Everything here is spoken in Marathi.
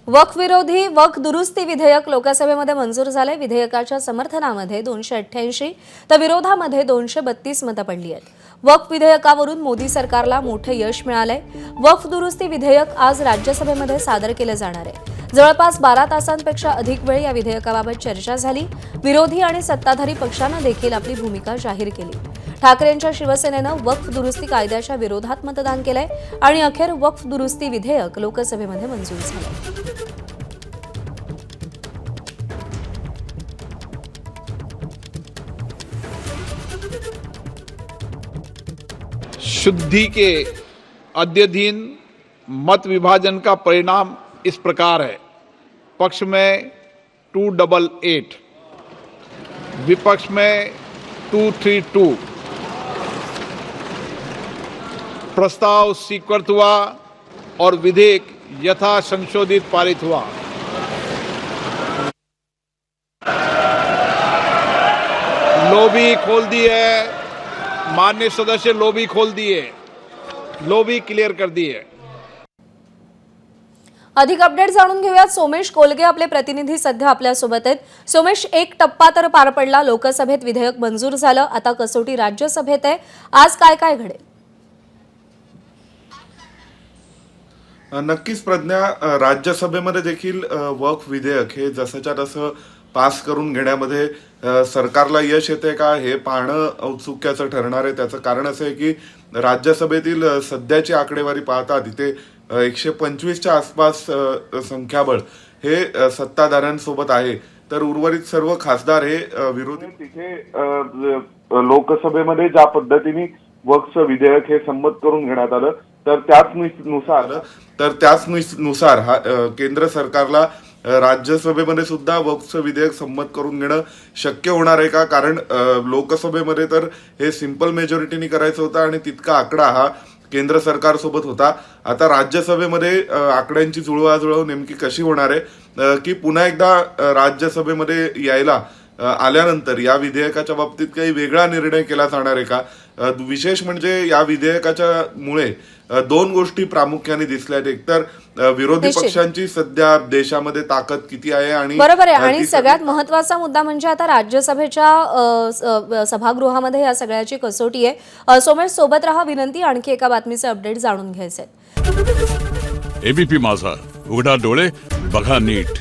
वक्फ विरोधी वक्फ दुरुस्ती विधेयक लोकसभेमध्ये मंजूर झाले। विधेयकाच्या समर्थनामध्ये 288 तर विरोधामध्ये 232 मतं पडली आहेत। वक्फ विधेयकावरून मोदी सरकारला मोठे यश मिळाले। वक्फ दुरुस्ती विधेयक आज राज्यसभेमध्ये सादर केले जाणार आहे। जवळपास 12 तासांपेक्षा अधिक वेळ या विधेयकाबाबत चर्चा झाली। विरोधी आणि सत्ताधारी पक्षांनी देखील आपली भूमिका जाहीर केली। ठाकरेंच्या शिवसेनेनं वक्फ दुरुस्ती कायद्याच्या विरोधात मतदान केलंय आणि अखेर वक्फ दुरुस्ती विधेयक लोकसभेमध्ये मंजूर झालं। शुद्धि के अद्यधीन मत विभाजन का परिणाम इस प्रकार है। पक्ष में 288, विपक्ष में 232। प्रस्ताव स्वीकृत हुआ और विधेयक यथा संशोधित पारित हुआ। लॉबी खोल दी है, माननीय सदस्य लॉबी खोल दी है, लॉबी क्लियर कर दी है। अधिक अपडेट जाणून घेऊयात। सोमेश कोलगे आपले प्रतिनिधी सध्या आपल्या सोबत आहेत। सोमेश, एक टप्पा तर पार पडला, लोकसभेत विधेयक मंजूर झालं, आता कसोटी राज्यसभेत आहे। आज काय काय घडेल? नक्कीच प्रज्ञा, राज्यसभेमध्ये देखील वक्फ विधेयक हे जसंच्या तसं पास करून घेण्यामध्ये सरकारला यश येते का हे पाहणं औत्सुक्याचं ठरणार आहे। त्याचं कारण असं आहे की राज्यसभेतील सध्याची आकडेवारी पाहता तिथे 125च्या आसपास संख्याबळ हे सत्ताधाऱ्यांसोबत आहे, तर उर्वरित सर्व खासदार हे विरोधी। तिथे लोकसभेमध्ये ज्या पद्धतीने वक्फ विधेयक हे संमत करून घेण्यात आलं, तर त्याचनुसार हा केंद्र सरकारला राज्यसभेमध्ये सुद्धा वक्फ विधेयक संमत करून घेणं शक्य होणार आहे का? कारण लोकसभेमध्ये तर हे सिंपल मेजॉरिटीने करायचं होतं आणि तितका आकडा हा केंद्र सरकारसोबत होता। आता राज्यसभेमध्ये आकड्यांची जुळवाजुळव नेमकी कशी होणार आहे की पुन्हा एकदा राज्यसभेमध्ये यायला आल्यानंतर या विधेयकाच्या बाबतीत काही वेगळा निर्णय केला जाणार आहे का? विशेष म्हणजे या विधेयकाच्या मुळे दोन गोष्टी प्रामुख्याने दिसल्यात। एकतर विरोधी पक्षांची सध्या देशामध्ये ताकद किती आहे आणि बरोबर आहे, आणि सगळ्यात महत्त्वाचा मुद्दा म्हणजे आता राज्यसभेच्या सभागृहामध्ये या सगळ्याची कसोटी आहे। सोमेश, सोबत रहा, विनंती आणखी एका बातमीचे अपडेट जाणून घ्यायचे। एबीपी माझा, उघडा डोळे बघा नीट।